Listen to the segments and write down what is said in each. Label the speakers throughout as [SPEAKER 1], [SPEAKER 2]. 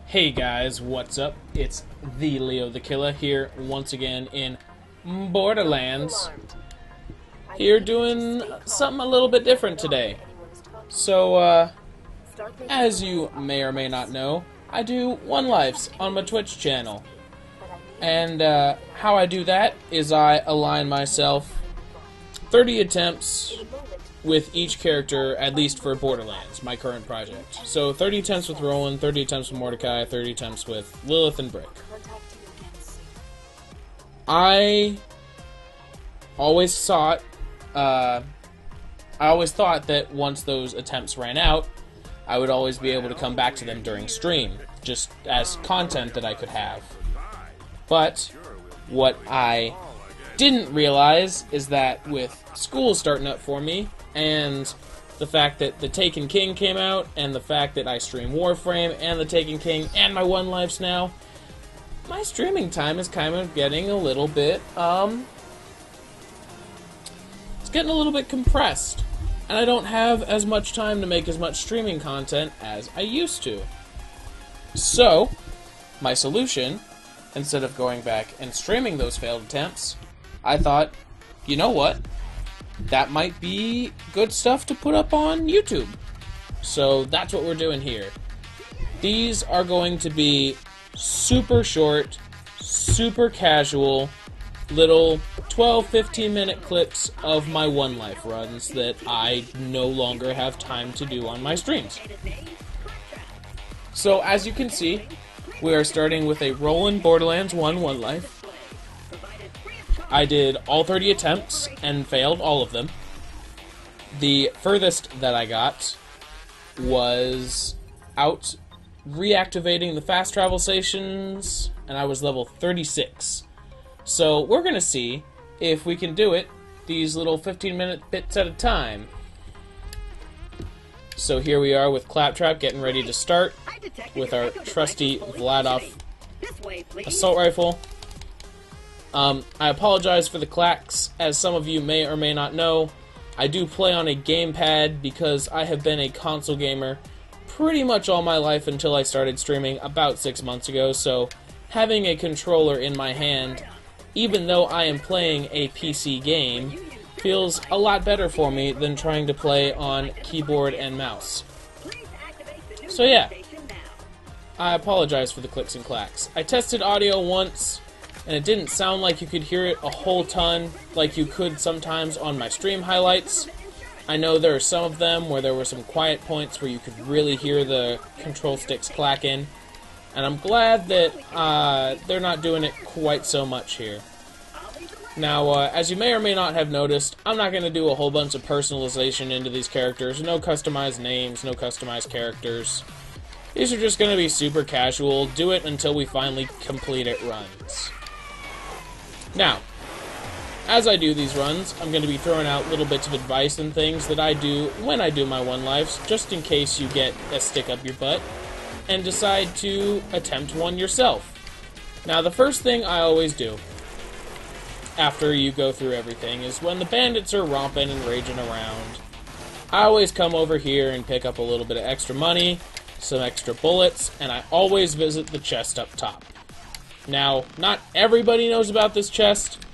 [SPEAKER 1] Hey guys, what's up? It's the Leo the Killer here once again in Borderlands. Here doing something a little bit different today. So, as you may or may not know, I do One-Lifes on my Twitch channel. And how I do that is I align myself 30 attempts with each character, at least for Borderlands, my current project. So 30 attempts with Roland, 30 attempts with Mordecai, 30 attempts with Lilith and Brick. I always thought that once those attempts ran out, I would always be able to come back to them during stream, just as content that I could have. But what I didn't realize is that with school starting up for me, and the fact that the Taken King came out, and the fact that I stream Warframe, and the Taken King, and my One-Lifes now, my streaming time is kind of getting a little bit, it's getting a little bit compressed. And I don't have as much time to make as much streaming content as I used to. So, my solution, instead of going back and streaming those failed attempts, I thought, you know what? That might be good stuff to put up on YouTube. So that's what we're doing here. These are going to be super short, super casual, little 12-15 minute clips of my One-Life runs that I no longer have time to do on my streams. So as you can see, we are starting with a Roland Borderlands One-Life. I did all 30 attempts and failed all of them. The furthest that I got was out reactivating the fast travel stations, and I was level 36. So we're going to see if we can do it these little 15-minute bits at a time. So here we are with Claptrap getting ready to start with our trusty Vladov assault rifle. I apologize for the clacks. As some of you may or may not know, I do play on a gamepad because I have been a console gamer pretty much all my life until I started streaming about 6 months ago, so having a controller in my hand, even though I am playing a PC game, feels a lot better for me than trying to play on keyboard and mouse. So yeah, I apologize for the clicks and clacks. I tested audio once, and it didn't sound like you could hear it a whole ton like you could sometimes on my stream highlights. I know there are some of them where there were some quiet points where you could really hear the control sticks clacking, and I'm glad that they're not doing it quite so much here. Now, as you may or may not have noticed, I'm not going to do a whole bunch of personalization into these characters. No customized names, no customized characters. These are just going to be super casual, do it until we finally complete it runs. Now, as I do these runs, I'm going to be throwing out little bits of advice and things that I do when I do my One-Lifes, just in case you get a stick up your butt and decide to attempt one yourself. Now, the first thing I always do after you go through everything is when the bandits are romping and raging around, I always come over here and pick up a little bit of extra money, some extra bullets, and I always visit the chest up top. Now, not everybody knows about this chest,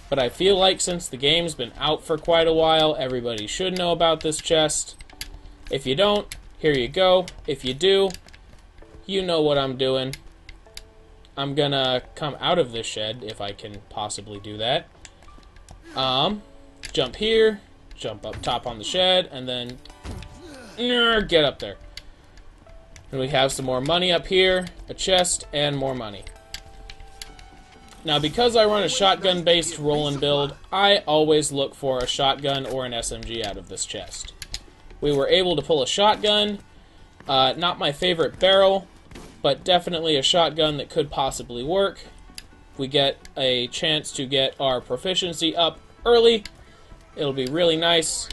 [SPEAKER 1] but I feel like since the game's been out for quite a while, everybody should know about this chest. If you don't, here you go. If you do, you know what I'm doing. I'm gonna come out of this shed, if I can possibly do that. Jump here, jump up top on the shed, and then get up there. And we have some more money up here, a chest, and more money. Now, because I run a shotgun-based roll-and build, I always look for a shotgun or an SMG out of this chest. We were able to pull a shotgun, not my favorite barrel, but definitely a shotgun that could possibly work. We get a chance to get our proficiency up early. It'll be really nice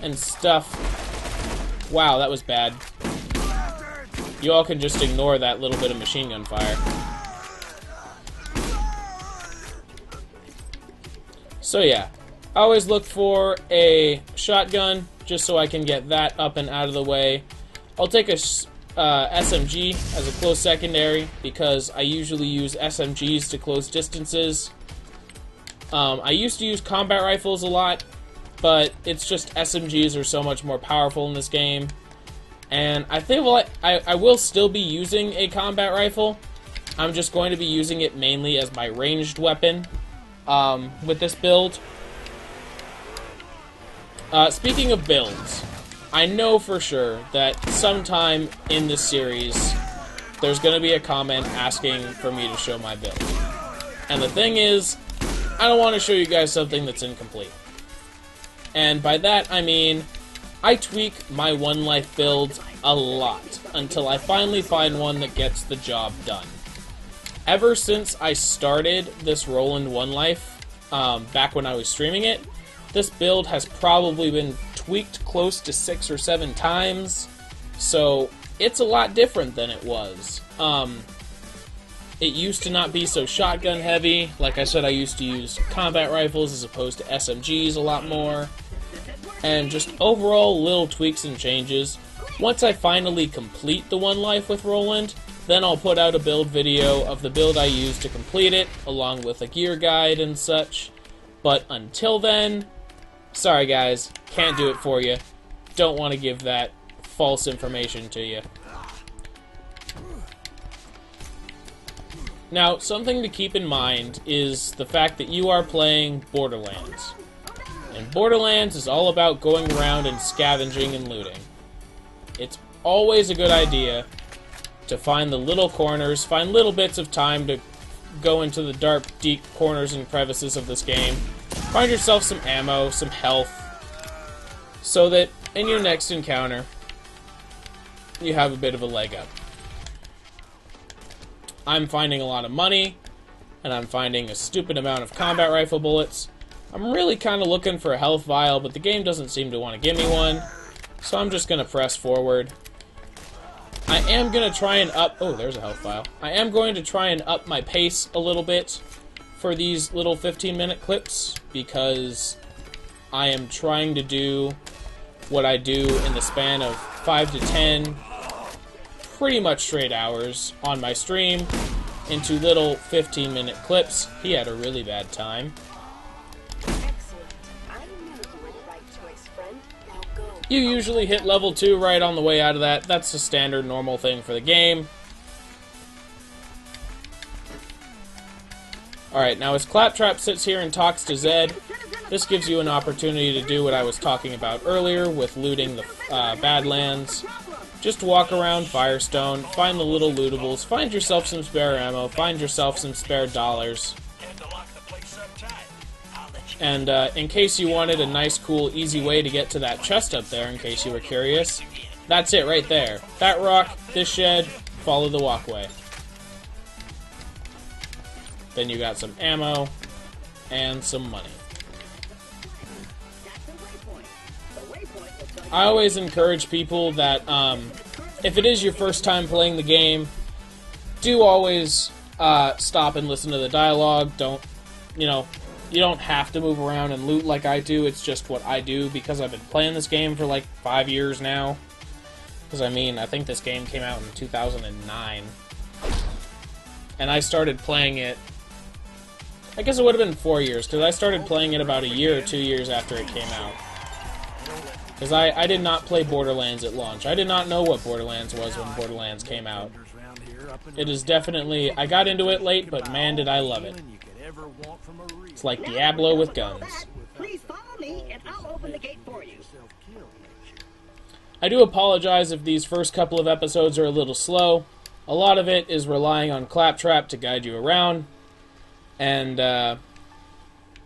[SPEAKER 1] and stuff. Wow, that was bad. You all can just ignore that little bit of machine gun fire. So yeah, I always look for a shotgun just so I can get that up and out of the way. I'll take a SMG as a close secondary because I usually use SMGs to close distances. I used to use combat rifles a lot, but it's just SMGs are so much more powerful in this game. And I think I will still be using a combat rifle. I'm just going to be using it mainly as my ranged weapon with this build. Speaking of builds, I know for sure that sometime in this series there's going to be a comment asking for me to show my build. And the thing is, I don't want to show you guys something that's incomplete. And by that I mean, I tweak my One-Life builds a lot until I finally find one that gets the job done. Ever since I started this Roland One-Life, back when I was streaming it, this build has probably been tweaked close to 6 or 7 times, so it's a lot different than it was. It used to not be so shotgun heavy. Like I said, I used to use combat rifles as opposed to SMGs a lot more. And just overall little tweaks and changes. Once I finally complete the One-Life with Roland, then I'll put out a build video of the build I used to complete it, along with a gear guide and such. But until then, sorry guys, can't do it for you. Don't want to give that false information to you. Now, something to keep in mind is the fact that you are playing Borderlands. And Borderlands is all about going around and scavenging and looting. It's always a good idea to find the little corners, find little bits of time to go into the dark, deep corners and crevices of this game. Find yourself some ammo, some health, so that in your next encounter, you have a bit of a leg up. I'm finding a lot of money, and I'm finding a stupid amount of combat rifle bullets. I'm really kind of looking for a health vial, but the game doesn't seem to want to give me one, so I'm just going to press forward. I am going to try and up... Oh, there's a health vial. I am going to try and up my pace a little bit for these little 15-minute clips, because I am trying to do what I do in the span of 5 to 10 pretty much straight hours on my stream into little 15-minute clips. He had a really bad time. You usually hit level 2 right on the way out of that. That's a standard normal thing for the game. Alright, now as Claptrap sits here and talks to Zed, this gives you an opportunity to do what I was talking about earlier with looting the Badlands. Just walk around Firestone, find the little lootables, find yourself some spare ammo, find yourself some spare dollars. And in case you wanted a nice, cool, easy way to get to that chest up there, in case you were curious, that's it right there. That rock, this shed, follow the walkway. Then you got some ammo and some money. I always encourage people that if it is your first time playing the game, do always stop and listen to the dialogue. Don't, you don't have to move around and loot like I do. It's just what I do because I've been playing this game for like 5 years now. Because I mean, I think this game came out in 2009. And I started playing it, I guess it would have been 4 years, because I started playing it about a year or 2 years after it came out. Because I did not play Borderlands at launch. I did not know what Borderlands was when Borderlands came out. It is definitely... I got into it late, but man did I love it. It's like Diablo with guns.
[SPEAKER 2] Please follow me and I'll open the gate for you.
[SPEAKER 1] I do apologize if these first couple of episodes are a little slow. A lot of it is relying on Claptrap to guide you around. And,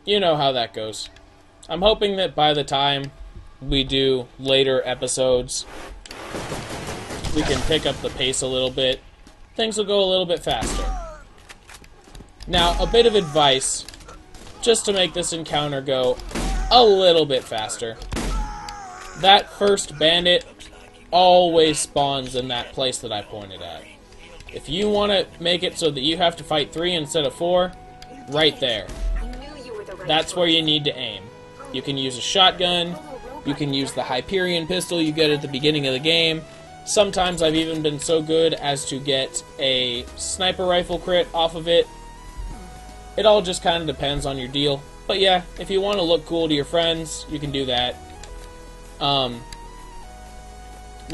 [SPEAKER 1] you know how that goes. I'm hoping that by the time we do later episodes, we can pick up the pace a little bit. Things will go a little bit faster. Now, a bit of advice, just to make this encounter go a little bit faster. That first bandit always spawns in that place that I pointed at. If you want to make it so that you have to fight 3 instead of 4, right there. That's where you need to aim. You can use a shotgun, you can use the Hyperion pistol you get at the beginning of the game, Sometimes I've even been so good as to get a sniper rifle crit off of it. It all just kind of depends on your deal. But yeah, if you want to look cool to your friends, you can do that. Now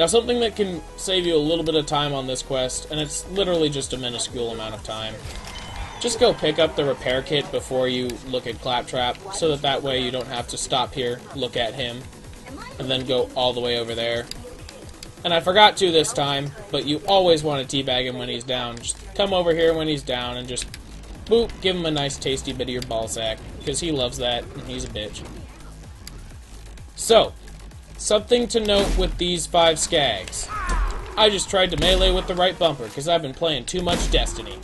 [SPEAKER 1] something that can save you a little bit of time on this quest, and it's literally just a minuscule amount of time. Just go pick up the repair kit before you look at Claptrap, so that way you don't have to stop here, look at him, and then go all the way over there. And I forgot to this time, but you always want to teabag him when he's down. Just come over here when he's down and just, boop, give him a nice tasty bit of your ballsack, because he loves that, and he's a bitch. So, something to note with these 5 skags. I just tried to melee with the right bumper, because I've been playing too much Destiny.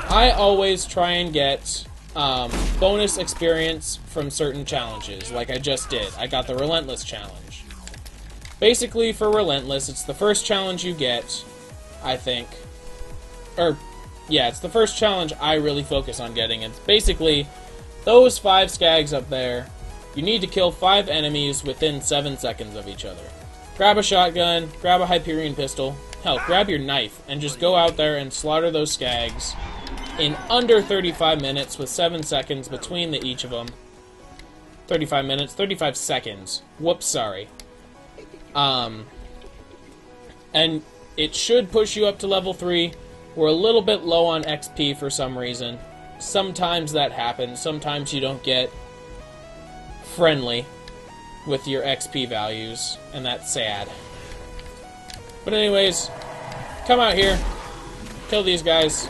[SPEAKER 1] I always try and get bonus experience from certain challenges, like I just did. I got the Relentless challenge. Basically, for Relentless, it's the first challenge you get, I think. Yeah, it's the first challenge I really focus on getting. It's basically those 5 skags up there. You need to kill 5 enemies within 7 seconds of each other. Grab a shotgun, grab a Hyperion pistol, hell, grab your knife, and just go out there and slaughter those skags in under 35 minutes with 7 seconds between each of them. 35 minutes, 35 seconds. Whoops, sorry. And it should push you up to level 3. We're a little bit low on XP for some reason. Sometimes that happens. Sometimes you don't get friendly with your XP values, and that's sad. But anyways, come out here, kill these guys.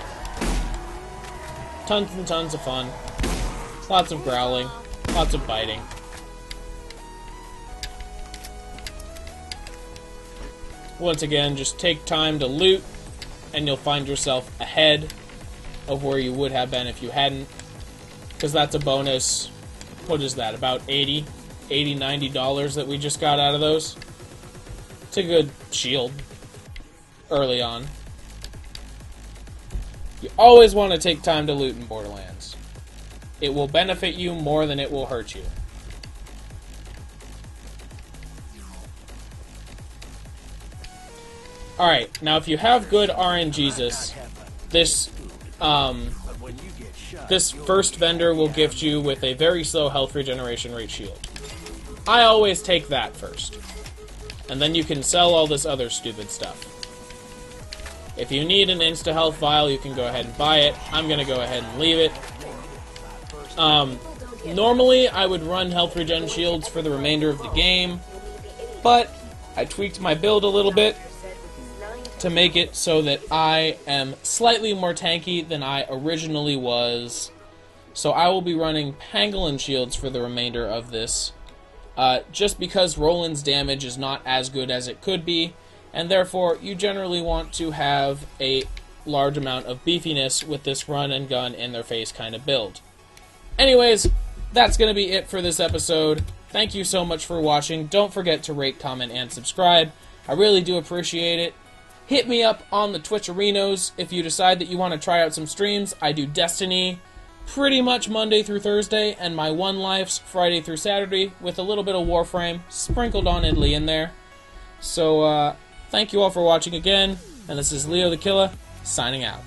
[SPEAKER 1] Tons and tons of fun. Lots of growling, lots of biting. Once again, just take time to loot, and you'll find yourself ahead of where you would have been if you hadn't. Because that's a bonus. What is that? About $80, $90 that we just got out of those? It's a good shield early on. You always want to take time to loot in Borderlands. It will benefit you more than it will hurt you. Alright, now if you have good RNGesus, this first vendor will gift you with a very slow health regeneration rate shield. I always take that first. And then you can sell all this other stupid stuff. If you need an insta-health vial, you can go ahead and buy it. I'm going to go ahead and leave it. Normally, I would run health regen shields for the remainder of the game, but I tweaked my build a little bit to make it so that I am slightly more tanky than I originally was. So I will be running pangolin shields for the remainder of this, just because Roland's damage is not as good as it could be, and therefore you generally want to have a large amount of beefiness with this run and gun in their face kind of build. Anyways, that's going to be it for this episode. Thank you so much for watching. Don't forget to rate, comment, and subscribe. I really do appreciate it. Hit me up on the Twitch arenas if you decide that you want to try out some streams. I do Destiny pretty much Monday through Thursday, and my One-Lifes Friday through Saturday, with a little bit of Warframe sprinkled on idly in there. So, thank you all for watching again, and this is Leo the Killer, signing out.